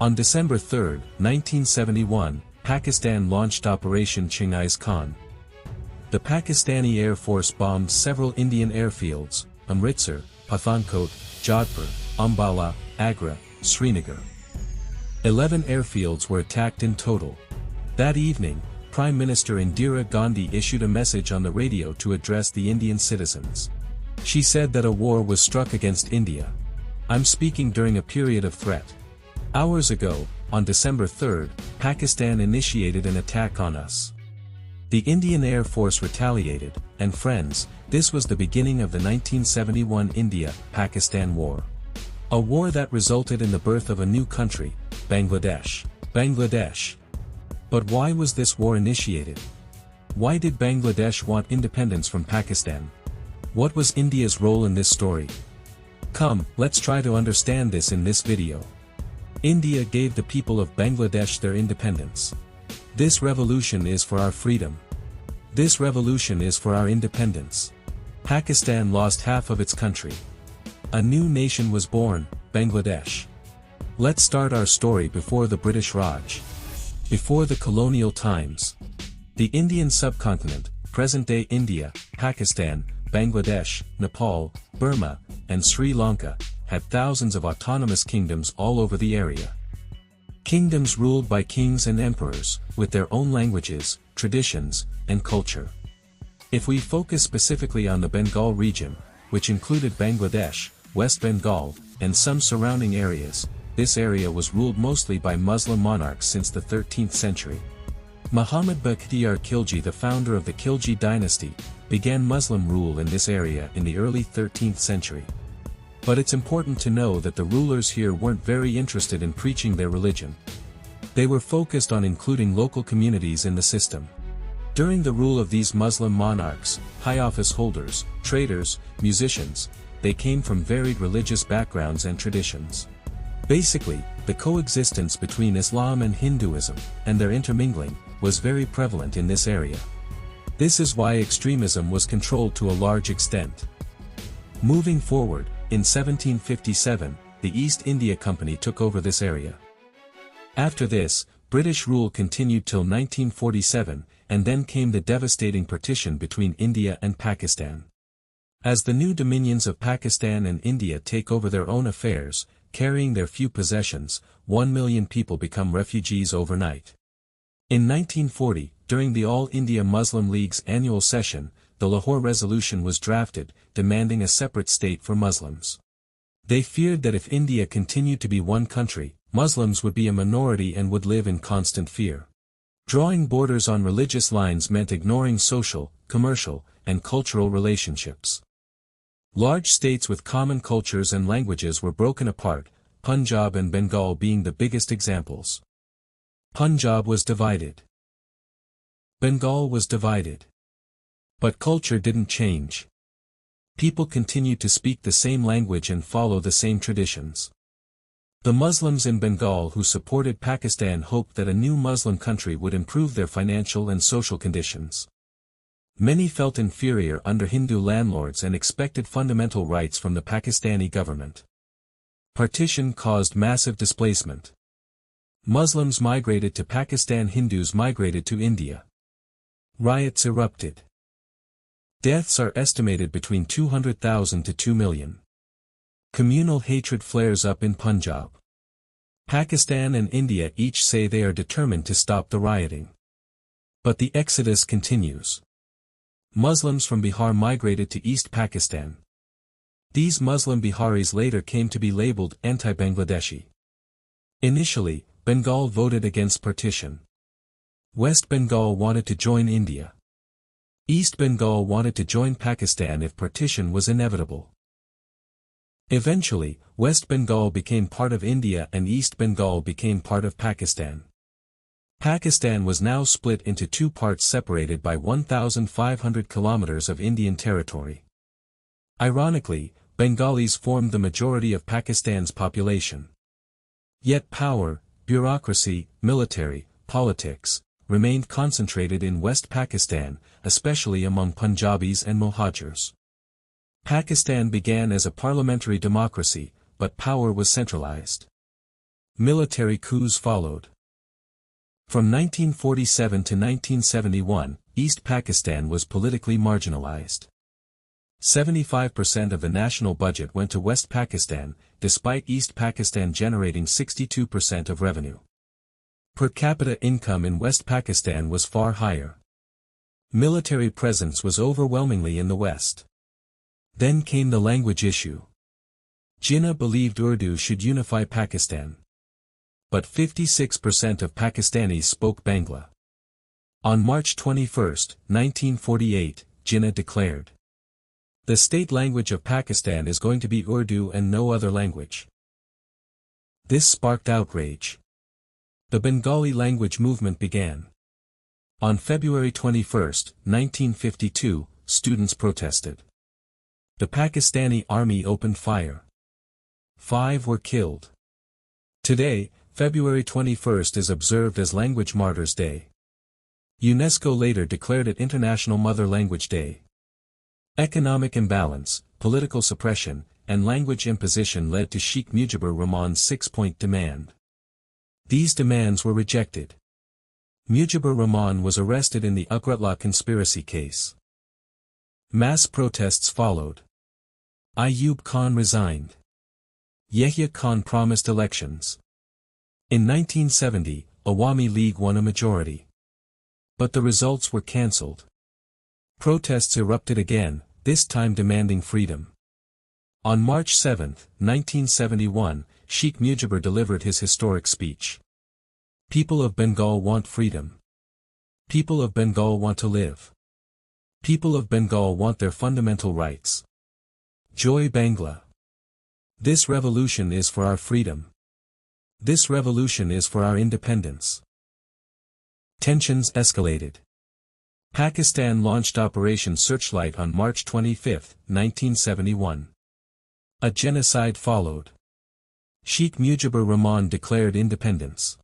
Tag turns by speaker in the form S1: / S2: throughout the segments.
S1: On December 3, 1971, Pakistan launched Operation Chingai's Khan. The Pakistani Air Force bombed several Indian airfields: Amritsar, Pathankot, Jodhpur, Ambala, Agra, Srinagar. 11 airfields were attacked in total. That evening, Prime Minister Indira Gandhi issued a message on the radio to address the Indian citizens. She said that a war was struck against India. "I'm speaking during a period of threat. Hours ago, on December 3, Pakistan initiated an attack on us. The Indian Air Force retaliated, and friends, this was the beginning of the 1971 India-Pakistan War. A war that resulted in the birth of a new country, Bangladesh. But why was this war initiated? Why did Bangladesh want independence from Pakistan? What was India's role in this story? Come, let's try to understand this in this video. India gave the people of Bangladesh their independence. This revolution is for our freedom. This revolution is for our independence. Pakistan lost half of its country. A new nation was born, Bangladesh. Let's start our story before the British Raj. Before the colonial times. The Indian subcontinent, present-day India, Pakistan, Bangladesh, Nepal, Burma, and Sri Lanka, had thousands of autonomous kingdoms all over the area. Kingdoms ruled by kings and emperors, with their own languages, traditions, and culture. If we focus specifically on the Bengal region, which included Bangladesh, West Bengal, and some surrounding areas, this area was ruled mostly by Muslim monarchs since the 13th century. Muhammad Bakhtiyar Khilji, the founder of the Khilji dynasty, began Muslim rule in this area in the early 13th century. But it's important to know that the rulers here weren't very interested in preaching their religion. They were focused on including local communities in the system. During the rule of these Muslim monarchs, high office holders, traders, musicians, they came from varied religious backgrounds and traditions. Basically, the coexistence between Islam and Hinduism, and their intermingling, was very prevalent in this area. This is why extremism was controlled to a large extent. Moving forward, in 1757, the East India Company took over this area. After this, British rule continued till 1947, and then came the devastating partition between India and Pakistan. As the new dominions of Pakistan and India take over their own affairs, carrying their few possessions, 1 million people become refugees overnight. In 1940, during the All India Muslim League's annual session, the Lahore Resolution was drafted, demanding a separate state for Muslims. They feared that if India continued to be one country, Muslims would be a minority and would live in constant fear. Drawing borders on religious lines meant ignoring social, commercial, and cultural relationships. Large states with common cultures and languages were broken apart, Punjab and Bengal being the biggest examples. Punjab was divided. Bengal was divided. But culture didn't change. People continued to speak the same language and follow the same traditions. The Muslims in Bengal who supported Pakistan hoped that a new Muslim country would improve their financial and social conditions. Many felt inferior under Hindu landlords and expected fundamental rights from the Pakistani government. Partition caused massive displacement. Muslims migrated to Pakistan, Hindus migrated to India. Riots erupted. Deaths are estimated between 200,000 to 2 million. Communal hatred flares up in Punjab. Pakistan and India each say they are determined to stop the rioting. But the exodus continues. Muslims from Bihar migrated to East Pakistan. These Muslim Biharis later came to be labeled anti-Bangladeshi. Initially, Bengal voted against partition. West Bengal wanted to join India. East Bengal wanted to join Pakistan if partition was inevitable. Eventually, West Bengal became part of India and East Bengal became part of Pakistan. Pakistan was now split into two parts separated by 1,500 kilometers of Indian territory. Ironically, Bengalis formed the majority of Pakistan's population. Yet power, bureaucracy, military, politics, remained concentrated in West Pakistan, especially among Punjabis and Mohajirs. Pakistan began as a parliamentary democracy, but power was centralized. Military coups followed. From 1947 to 1971, East Pakistan was politically marginalized. 75% of the national budget went to West Pakistan, despite East Pakistan generating 62% of revenue. Per capita income in West Pakistan was far higher. Military presence was overwhelmingly in the West. Then came the language issue. Jinnah believed Urdu should unify Pakistan. But 56% of Pakistanis spoke Bangla. On March 21, 1948, Jinnah declared, "The state language of Pakistan is going to be Urdu and no other language." This sparked outrage. The Bengali language movement began. On February 21, 1952, students protested. The Pakistani army opened fire. 5 were killed. Today, February 21 is observed as Language Martyrs Day. UNESCO later declared it International Mother Language Day. Economic imbalance, political suppression, and language imposition led to Sheikh Mujibur Rahman's 6-point demand. These demands were rejected. Mujibur Rahman was arrested in the Ugratla conspiracy case. Mass protests followed. Ayub Khan resigned. Yahya Khan promised elections. In 1970, Awami League won a majority. But the results were cancelled. Protests erupted again, this time demanding freedom. On March 7, 1971, Sheikh Mujibur delivered his historic speech. "People of Bengal want freedom. People of Bengal want to live. People of Bengal want their fundamental rights. Joy Bangla. This revolution is for our freedom. This revolution is for our independence." Tensions escalated. Pakistan launched Operation Searchlight on March 25, 1971. A genocide followed. Sheikh Mujibur Rahman declared independence.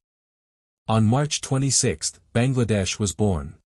S1: On March 26, Bangladesh was born.